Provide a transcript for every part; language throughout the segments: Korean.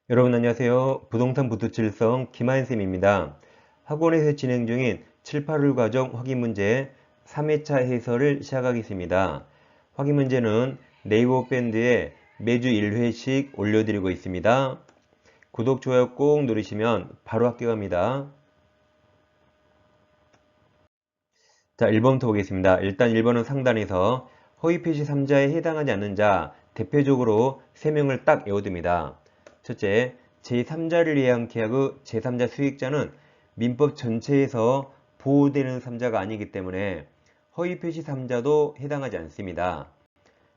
여러분 안녕하세요. 부동산 부두칠성 김하인쌤입니다. 학원에서 진행 중인 7, 8월 과정 확인 문제 3회차 해설을 시작하겠습니다. 확인 문제는 네이버 밴드에 매주 1회씩 올려드리고 있습니다. 구독, 좋아요 꼭 누르시면 바로 합격합니다. 자, 1번부터 보겠습니다. 일단 1번은 상단에서 허위 표시 3자에 해당하지 않는 자 대표적으로 3명을 딱 외워둡니다. 첫째, 제3자를 위한 계약의 제3자 수익자는 민법 전체에서 보호되는 3자가 아니기 때문에 허위 표시 3자도 해당하지 않습니다.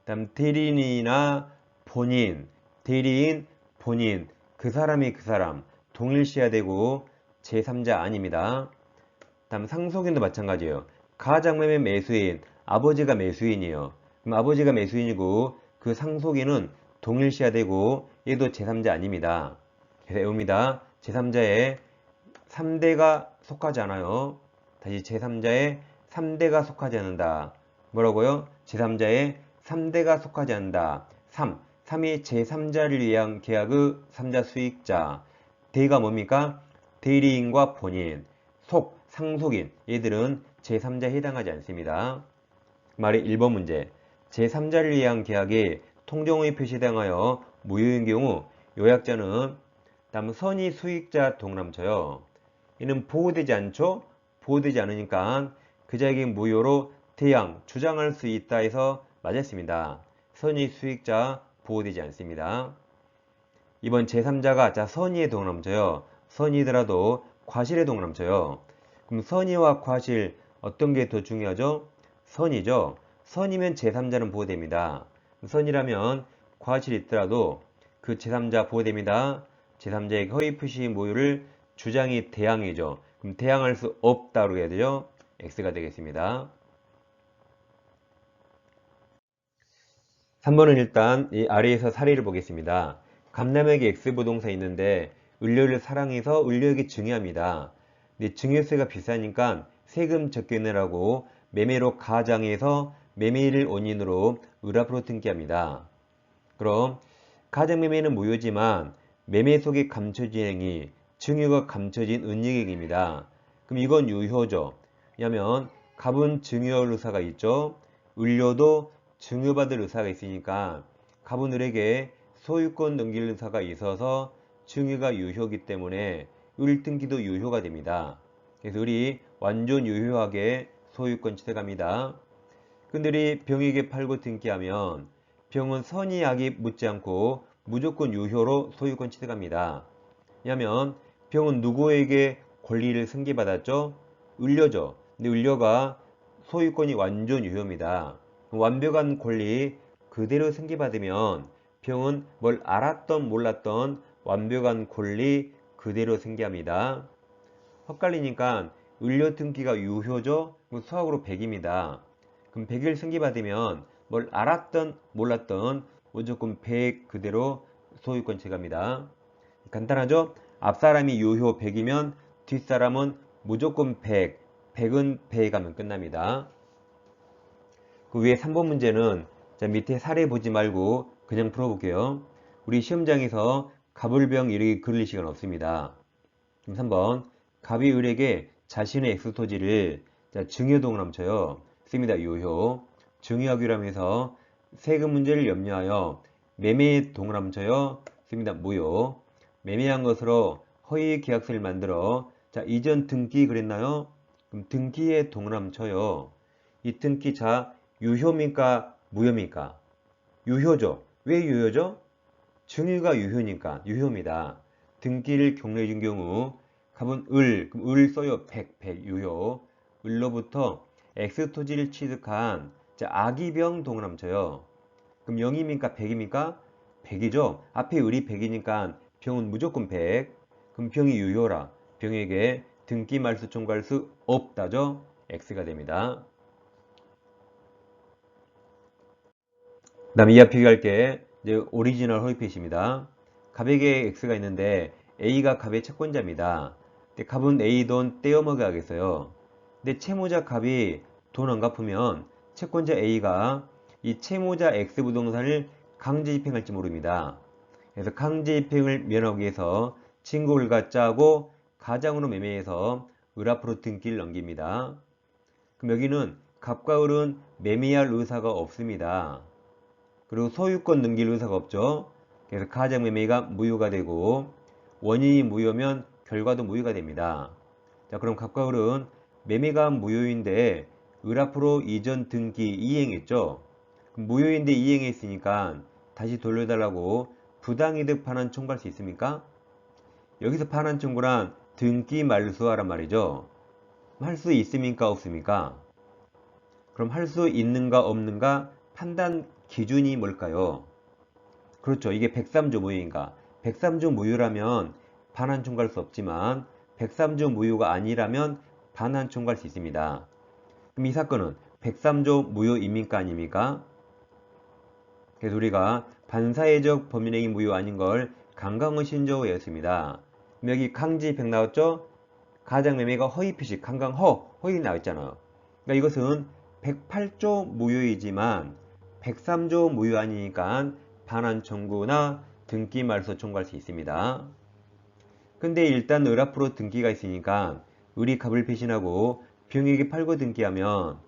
다음 대리인이나 본인, 대리인, 본인, 그 사람이 그 사람 동일시해야 되고 제3자 아닙니다. 다음 상속인도 마찬가지예요. 가장매매 매수인, 아버지가 매수인이에요. 그럼 아버지가 매수인이고 그 상속인은 동일시해야 되고 얘도 제3자 아닙니다. 그래서 외웁니다. 제3자에 3대가 속하지 않아요. 다시 제3자에 3대가 속하지 않는다. 뭐라고요? 제3자에 3대가 속하지 않는다. 3이 제3자를 위한 계약의 3자 수익자. 대가 뭡니까? 대리인과 본인, 상속인. 얘들은 제3자에 해당하지 않습니다. 말의 1번 문제. 제3자를 위한 계약이 통정의 표시당하여 무효인 경우 요약자는 다음 선의 수익자 동남쳐요. 이는 보호되지 않죠? 보호되지 않으니까 그 자에게 무효로 대양, 주장할 수 있다 해서 맞았습니다. 선의 수익자 보호되지 않습니다. 이번 제3자가 선의에 동남쳐요. 선의더라도 과실에 동남쳐요. 그럼 선의와 과실 어떤 게 더 중요하죠? 선의죠. 선이면 제3자는 보호됩니다. 선이라면 과실이 있더라도 그 제3자 보호됩니다. 제3자의 허위 표시 모유를 주장이 대항이죠. 그럼 대항할 수 없다고 해야 되죠. X가 되겠습니다. 3번은 일단 이 아래에서 사례를 보겠습니다. 감남에게 X부동산이 있는데 을료를 사랑해서 을료에게 증여합니다. 근데 증여세가 비싸니까 세금 적게내라고 매매로 가장해서 매매를 원인으로 을 앞으로 등기합니다. 그럼 가장매매는 무효지만 매매 속에 감춰진 행위, 증여가 감춰진 은닉액입니다. 그럼 이건 유효죠. 왜냐하면 갑은 증여할 의사가 있죠. 을료도 증여받을 의사가 있으니까 갑은 을에게 소유권 넘길 의사가 있어서 증여가 유효이기 때문에 을 등기도 유효가 됩니다. 그래서 을이 완전 유효하게 소유권 취득합니다. 근데 이 병에게 팔고 등기하면 병은 선의 악이 묻지 않고 무조건 유효로 소유권 취득합니다. 왜냐하면 병은 누구에게 권리를 승계받았죠? 을료죠. 근데 을료가 소유권이 완전 유효입니다. 완벽한 권리 그대로 승계받으면 병은 뭘 알았던 몰랐던 완벽한 권리 그대로 승계합니다. 헛갈리니까 을료 등기가 유효죠? 수학으로 100입니다. 그럼 100일 승계받으면 뭘 알았던 몰랐던 무조건 100 그대로 소유권 취득합니다. 간단하죠? 앞사람이 유효 100이면 뒷사람은 무조건 100, 100은 100 하면 끝납니다. 그 위에 3번 문제는 자 밑에 사례 보지 말고 그냥 풀어볼게요. 우리 시험장에서 갑을병 이르기 그릴 시간 없습니다. 그럼 3번 갑이 을에게 자신의 X토지를 증여동남쳐요. 씁니다. 유효. 증여하기로 하면서 세금 문제를 염려하여 매매에 동남쳐요. 씁니다. 무효. 매매한 것으로 허위 계약서를 만들어 이전 등기 그랬나요? 그럼 등기에 동남쳐요. 이 등기 유효입니까? 무효입니까? 유효죠. 왜 유효죠? 증여가 유효니까 유효입니다. 등기를 경로해 준 경우 갑은 그럼 을 써요. 100 유효. 을로부터 X토지를 취득한 아기병 동남쳐요. 그럼 0입니까? 100입니까? 100이죠. 앞에 을이 100이니까 병은 무조건 100. 그럼 병이 유효라. 병에게 등기 말소 청구할 수 없다죠. X가 됩니다. 그 다음 이하 비교할 게 이제 오리지널 허위 표시입니다. 갑에게 X가 있는데 A가 갑의 채권자입니다. 근데 갑은 A 돈 떼어먹어 야겠어요. 근데 채무자 갑이 돈 안 갚으면 채권자 A가 이 채무자 X 부동산을 강제 집행할지 모릅니다. 그래서 강제입행을 면하기 위해서 친구 을과 짜고 가장으로 매매해서 을 앞으로 등기를 넘깁니다. 그럼 여기는 갑과 을은 매매할 의사가 없습니다. 그리고 소유권 넘길 의사가 없죠. 그래서 가장 매매가 무효가 되고 원인이 무효면 결과도 무효가 됩니다. 자, 그럼 갑과 을은 매매가 무효인데 을 앞으로 이전 등기 이행했죠. 무효인데 이행했으니까 다시 돌려달라고 부당이득 반환 청구할 수 있습니까? 여기서 반환 청구란 등기 말소하란 말이죠. 할 수 있습니까? 없습니까? 그럼 할 수 있는가 없는가 판단 기준이 뭘까요? 그렇죠. 이게 103조 무효인가? 103조 무효라면 반환 청구할 수 없지만 103조 무효가 아니라면 반환 청구할 수 있습니다. 그럼 이 사건은 103조 무효입니까? 아닙니까? 그래서 우리가 반사회적 범인행위 무효 아닌 걸 강강의 신조어였습니다. 여기 강지입행 나왔죠? 가장매매가 허위표시 강강허 허위 나왔잖아요. 그러니까 이것은 108조 무효이지만 103조 무효 아니니까 반환 청구나 등기 말소 청구할 수 있습니다. 근데 일단 을 앞으로 등기가 있으니까 을이 갑을 배신하고 병에게 팔고 등기하면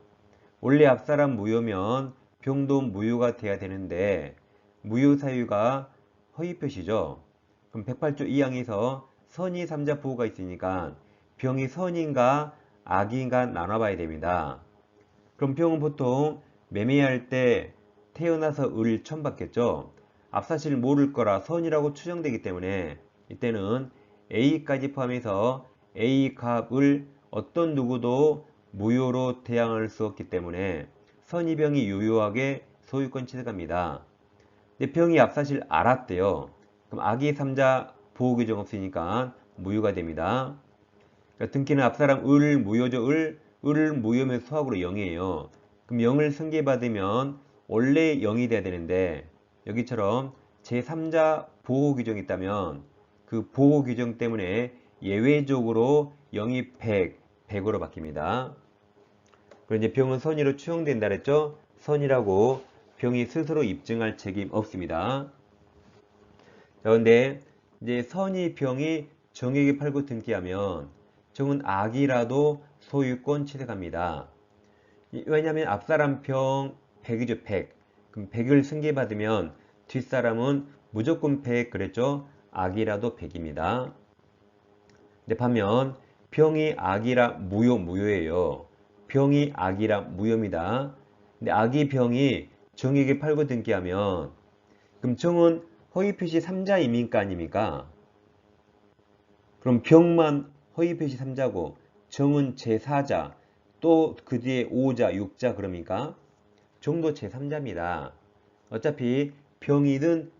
원래 앞사람 무효면 병도 무효가 돼야 되는데 무효 사유가 허위표시죠. 그럼 108조 2항에서 선의 3자 보호가 있으니까 병이 선인가 악인가 나눠봐야 됩니다. 그럼 병은 보통 매매할 때 태어나서 을을 처음 받겠죠. 앞사실 모를 거라 선이라고 추정되기 때문에 이때는 A까지 포함해서 A 값을 어떤 누구도 무효로 대항할 수 없기 때문에 선의병이 유효하게 소유권 취득합니다. 근데 병이 앞사실 알았대요. 그럼 악의 3자 보호 규정 없으니까 무효가 됩니다. 그러니까 등기는 앞사람 을 무효죠. 을을 무효면 수학으로 0이에요. 그럼 0을 승계받으면 원래 0이 돼야 되는데 여기처럼 제3자 보호 규정이 있다면 그 보호 규정 때문에 예외적으로 0이 100으로 바뀝니다. 그리고 이제 병은 선의로 추정된다 그랬죠? 선의라고 병이 스스로 입증할 책임 없습니다. 자, 근데 이제 선의 병이 정에게 팔고 등기하면 정은 악이라도 소유권 취득합니다. 왜냐하면 앞사람 병 100이죠. 100. 그럼 100을 승계받으면 뒷사람은 무조건 100 그랬죠? 악이라도 100입니다. 근데 반면 병이 악이라 무효예요. 병이 악이라 무효입니다. 근데 악이 병이 정에게 팔고 등기하면 그럼 정은 허위표시 3자입니까? 아닙니까? 그럼 병만 허위표시 3자고 정은 제4자 또 그 뒤에 5자, 6자 그럽니까? 정도 제3자입니다. 어차피 병이든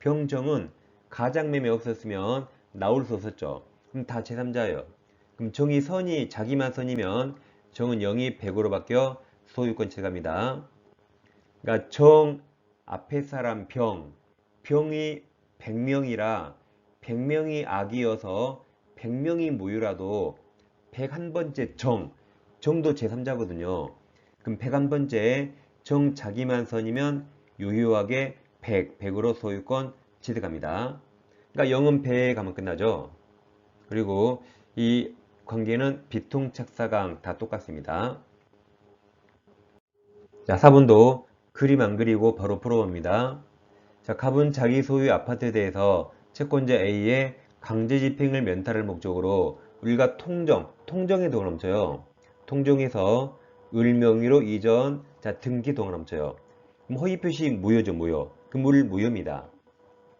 병정은 가장매매 없었으면 나올 수 없었죠. 그럼 다 제3자예요. 그럼 정이 선이 자기만 선이면 정은 0이 100으로 바뀌어 소유권 취득합니다. 그러니까 정 앞에 사람 병이 100명이라 100명이 악이어서 100명이 무효라도 101번째 정도 제3자거든요. 그럼 101번째 정 자기만 선이면 유효하게 100으로 소유권 취득합니다. 그러니까 0은 100에 가면 끝나죠. 그리고 이 관계는 비통착사강 다 똑같습니다. 자, 4번도 그림 안 그리고 바로 풀어봅니다. 자, 갑은 자기 소유 아파트에 대해서 채권자 A의 강제집행을 면탈할 목적으로 을과 통정에 돈을 넘쳐요. 통정에서 을 명의로 이전, 자, 등기 돈을 넘쳐요. 그럼 허위표시 무효죠, 무효. 그럼 을 무효입니다.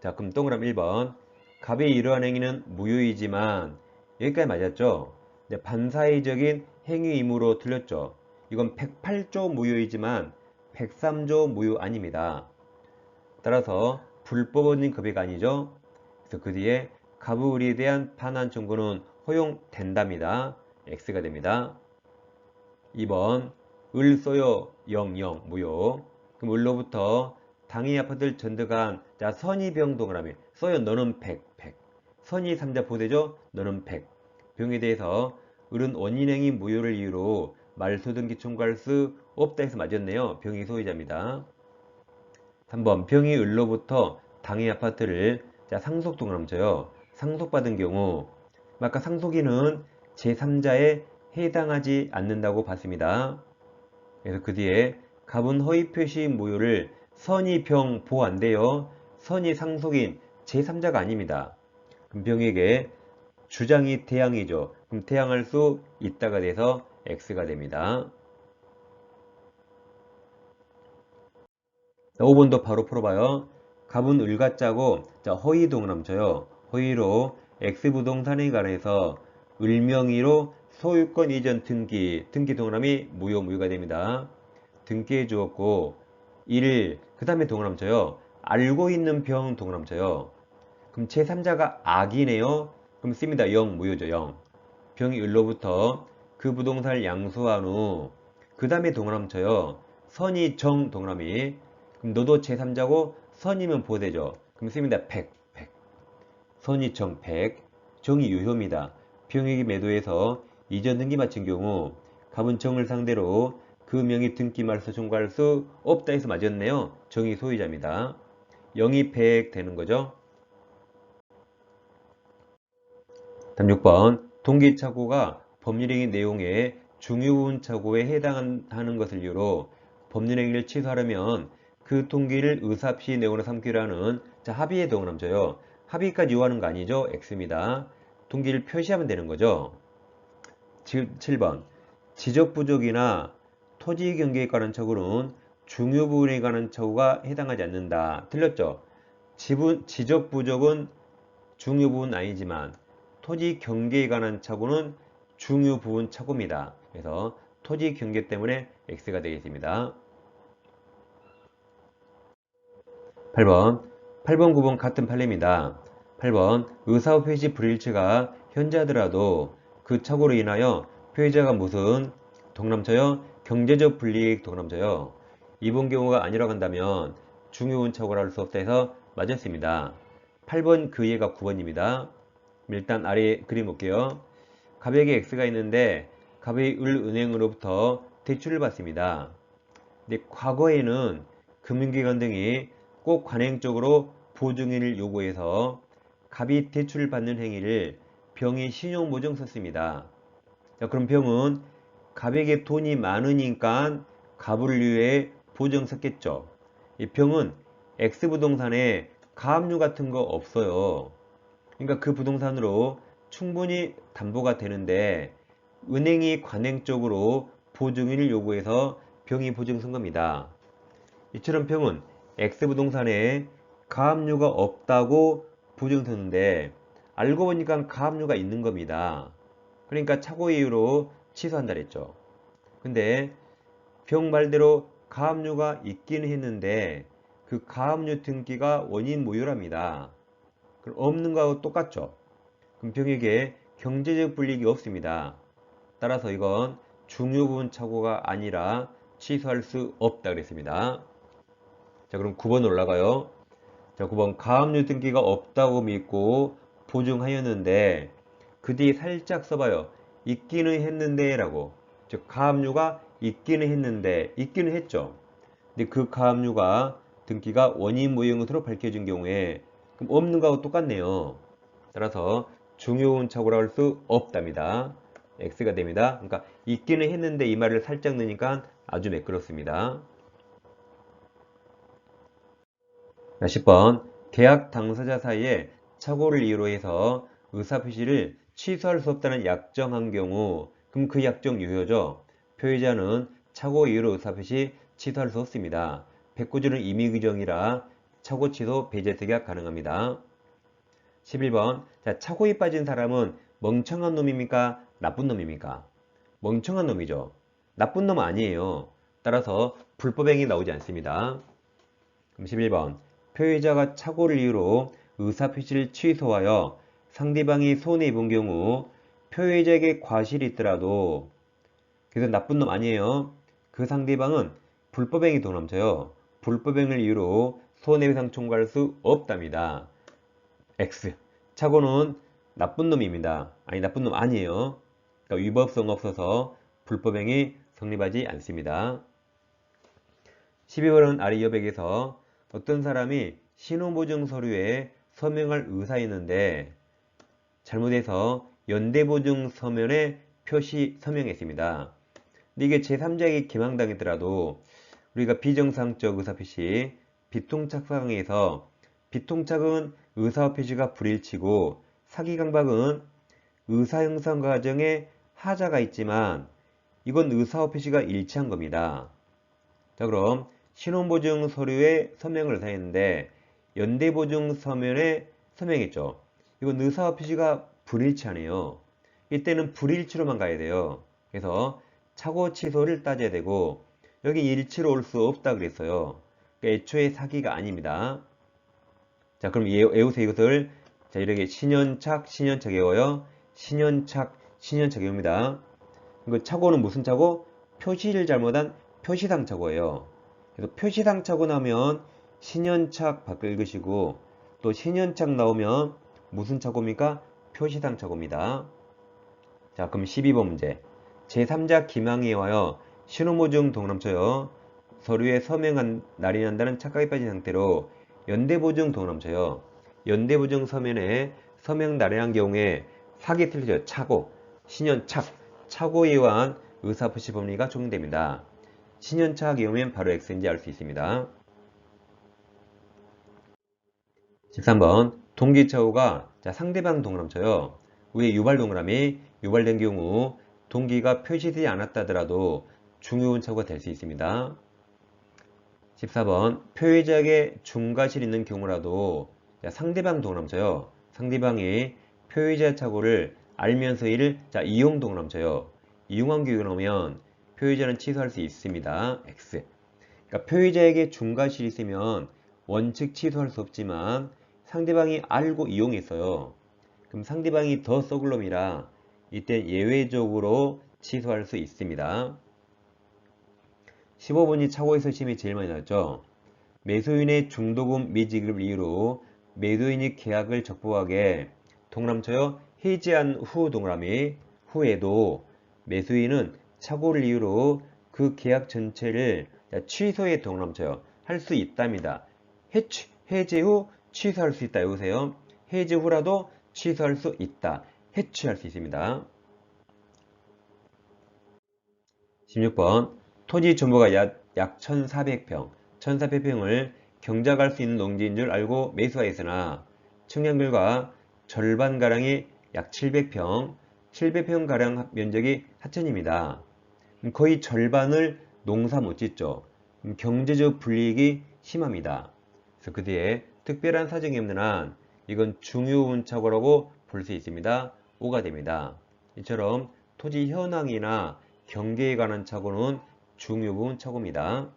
자, 그럼 동그라미 1번. 갑의 이러한 행위는 무효이지만, 여기까지 맞았죠? 반사회적인 행위이므로 틀렸죠. 이건 108조 무효이지만 103조 무효 아닙니다. 따라서 불법원인 급여가 아니죠. 그래서 그 뒤에 갑의 을에 대한 반환 청구는 허용된답니다. X가 됩니다. 2번 을 써요 00 무효. 그럼 을로부터 당해 아파트를 전득한 자 선의병 동그라미 써요 너는 100 선의 3자 보대죠. 너는 100 병에 대해서 을은 원인행위 무효를 이유로 말소 등기 청구할 수 없다 해서 맞았네요. 병이 소유자입니다. 3번 병이 을로부터 당해 아파트를 상속 동남쳐요. 상속받은 경우 아까 상속인은 제3자에 해당하지 않는다고 봤습니다. 그래서 그 뒤에 갑은 허위 표시 무효를 선의 병 보호 안 돼요. 선의 상속인 제3자가 아닙니다. 그럼 병에게 주장이 대항이죠. 그럼 대항할 수 있다가 돼서 X가 됩니다. 5번도 바로 풀어봐요. 갑은 을과 짜고 허위 동남쳐요. 허위로 X부동산에 관해서 을명의로 소유권 이전 등기 동남이 무효가 됩니다. 등기해 주었고 그 다음에 동남쳐요. 알고 있는 병 동남쳐요. 그럼 제3자가 악이네요. 그럼 씁니다. 0 무효죠. 0. 병이 을로부터 그 부동산을 양수한 후 그 다음에 동남쳐요. 선이 정 동남이 그럼 너도 제3자고 선이면 보호되죠. 그럼 씁니다. 100. 선이 정 100. 정이 유효입니다. 병에게 매도해서 이전 등기 마친 경우 갑은 정을 상대로 그 명의 등기 말소 청구할 수 없다 해서 맞았네요. 정이 소유자입니다. 0이 100 되는 거죠. 다음 6번 동기착오가 법률행위 내용에 중요부분 착오에 해당하는 것을 이유로 법률행위를 취소하려면 그 동기를 의사표시 내용으로 삼기로 하는 합의에 동남져요. 합의까지 요하는 거 아니죠? X입니다. 동기를 표시하면 되는 거죠. 7번 지적부족이나 토지 경계에 관한 착오는 중요부분에 관한 착오가 해당하지 않는다. 틀렸죠? 지적부족은 중요부분 아니지만 토지 경계에 관한 착오는 중요부분 착오입니다. 그래서 토지 경계 때문에 X가 되겠습니다. 8번 9번 같은 판례입니다. 8번 의사후 표시 불일치가 현재하더라도 그 착오로 인하여 표의자가 무슨 동남쳐요? 경제적 불이익 동남쳐요. 이번 경우가 아니라고 한다면 중요한 착오라 할 수 없다 해서 맞았습니다. 8번 그 예가 9번입니다. 일단 아래 그림 볼게요. 갑에게 X가 있는데 갑의 을은행으로부터 대출을 받습니다. 근데 과거에는 금융기관 등이 꼭 관행적으로 보증인을 요구해서 갑이 대출을 받는 행위를 병이 신용보증 썼습니다. 자, 그럼 병은 갑에게 돈이 많으니까 갑을 위해 보증 썼겠죠. 이 병은 X부동산에 가압류 같은 거 없어요. 그러니까 그 부동산으로 충분히 담보가 되는데 은행이 관행적으로 보증인을 요구해서 병이 보증 쓴 겁니다. 이처럼 병은 X부동산에 가압류가 없다고 보증 썼는데 알고 보니까 가압류가 있는 겁니다. 그러니까 착오 이유로 취소한다 그랬죠. 근데 병 말대로 가압류가 있기는 했는데 그 가압류 등기가 원인 무효랍니다. 그럼 없는 거하고 똑같죠. 그럼 병에게 경제적 불이익이 없습니다. 따라서 이건 중요부분 착오가 아니라 취소할 수 없다 그랬습니다. 자, 그럼 9번 올라가요. 자, 9번 가압류 등기가 없다고 믿고 보증하였는데 그 뒤에 살짝 써봐요. 있기는 했는데 라고. 즉 가압류가 있기는 했는데 있기는 했죠. 근데 그 가압류가 등기가 원인 무효인 것으로 밝혀진 경우에 그럼 없는 거하고 똑같네요. 따라서 중요한 착오라고 할 수 없답니다. X가 됩니다. 그러니까 있기는 했는데 이 말을 살짝 넣으니까 아주 매끄럽습니다. 10번 계약 당사자 사이에 착오를 이유로 해서 의사표시를 취소할 수 없다는 약정한 경우 그럼 그 약정 유효죠. 표의자는 착오 이유로 의사표시 취소할 수 없습니다. 백구주는 임의규정이라 착오 취소 배제 특약 가능합니다. 11번 자, 착오에 빠진 사람은 멍청한 놈입니까? 나쁜 놈입니까? 멍청한 놈이죠. 나쁜 놈 아니에요. 따라서 불법행위 나오지 않습니다. 그럼 11번 표의자가 착오를 이유로 의사표시를 취소하여 상대방이 손해본 경우 표의자에게 과실이 있더라도 그래서 나쁜 놈 아니에요. 그 상대방은 불법행위 동남쳐요. 불법행위를 이유로 손해배상 청구할 수 없답니다. X. 착오는 나쁜 놈입니다. 아니 나쁜 놈 아니에요. 그러니까 위법성 없어서 불법행위 성립하지 않습니다. 12번은 아래 여백에서 어떤 사람이 신원보증 서류에 서명할 의사였는데 잘못해서 연대보증 서면에 표시 서명했습니다. 근데 이게 제3자에게 기망당했더라도 우리가 비정상적 의사표시, 비통착상에서 비통착은 의사표시가 불일치고 사기강박은 의사형성 과정에 하자가 있지만 이건 의사표시가 일치한 겁니다. 자, 그럼 신원보증 서류에 서명을 의사했는데 연대보증 서면에 서명했죠. 이건 의사표시가 불일치하네요. 이때는 불일치로만 가야 돼요. 그래서 착오 취소를 따져야 되고 여기 일치로 올 수 없다 그랬어요. 그러니까 애초에 사기가 아닙니다. 자, 그럼 외우세요. 이것을 자, 이렇게 신현착, 신현착 외워요. 신현착, 신현착 외웁니다. 이거 착오는 무슨 착오? 표시를 잘못한 표시상 착오예요. 그래서 표시상 착오 나오면 신현착 밖을 읽으시고 또 신현착 나오면 무슨 착오입니까? 표시상 착오입니다. 자, 그럼 12번 문제. 제3자 기망에 와요. 신호보증 동남쳐요. 서류에 서명한 날이 난다는 착각에 빠진 상태로 연대보증 동남쳐요. 연대보증 서면에 서명 날이 난 경우에 사기 틀리죠. 착오, 신현착, 착오에 의한 의사표시 법리가 적용됩니다. 신현착이 오면 바로 X인지 알 수 있습니다. 13번 동기착오가 상대방 동그라미 위에 유발 동그라미 유발된 경우 동기가 표시되지 않았다 하더라도 중요한 착오가 될 수 있습니다. 14번 표의자에게 중과실이 있는 경우라도 상대방 동그라미 상대방이 표의자 착오를 알면서 이를 이용 동그라미 이용한 경우가 나오면 표의자는 취소할 수 있습니다. X. 그러니까 표의자에게 중과실이 있으면 원칙 취소할 수 없지만 상대방이 알고 이용했어요. 그럼 상대방이 더 썩을 놈이라 이때 예외적으로 취소할 수 있습니다. 15번이 착오에서 시험이 제일 많이 나왔죠. 매수인의 중도금 미지급 이유로 매도인이 계약을 적법하게 동그라미 해지한 후 동그라미 후에도 매수인은 착오를 이유로 그 계약 전체를 취소에 동그라미 할 수 있답니다. 해지 후 취소할 수 있다. 여보세요. 해지 후라도 취소할 수 있다. 해취할 수 있습니다. 16번 토지 전부가 약 1400평, 1400평을 경작할 수 있는 농지인 줄 알고 매수하였으나 측량결과 절반가량이 약 700평, 700평가량 면적이 하천입니다. 거의 절반을 농사 못 짓죠. 경제적 불이익이 심합니다. 그래서 그 뒤에 특별한 사정이 없는 한 이건 중요운착오라고 볼 수 있습니다. 5가 됩니다. 이처럼 토지 현황이나 경계에 관한 착오는 중요부분 착오입니다.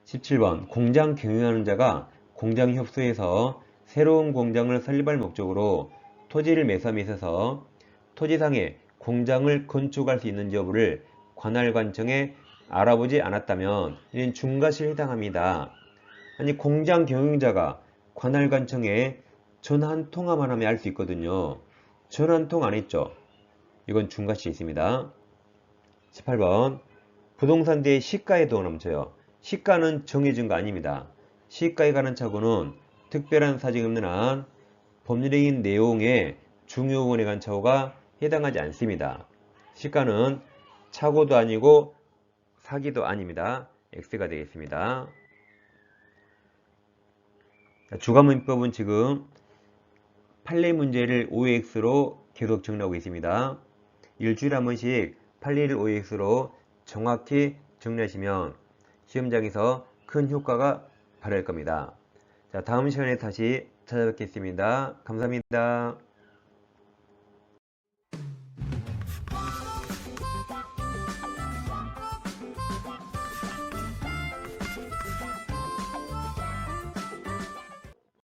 17번 공장 경영하는 자가 공장 협소에서 새로운 공장을 설립할 목적으로 토지를 매수함에 있어서 토지상에 공장을 건축할 수 있는지 여부를 관할관청에 알아보지 않았다면 이는 중과실에 해당합니다. 아니 공장 경영자가 관할관청에 전화 한 통화만 하면 알 수 있거든요. 전화 한 통 안 했죠. 이건 중과실이 있습니다. 18번 부동산 뒤에 시가에 동그라미 시가는 정해진 거 아닙니다. 시가에 관한 착오는 특별한 사정이 없는 한 법률적인 내용에 중요부분에 관한 착오가 해당하지 않습니다. 시가는 착오도 아니고 사기도 아닙니다. X가 되겠습니다. 주관문법은 지금 판례 문제를 OX로 계속 정리하고 있습니다. 일주일에 한 번씩 판례를 OX로 정확히 정리하시면 시험장에서 큰 효과가 발휘할 겁니다. 자, 다음 시간에 다시 찾아뵙겠습니다. 감사합니다.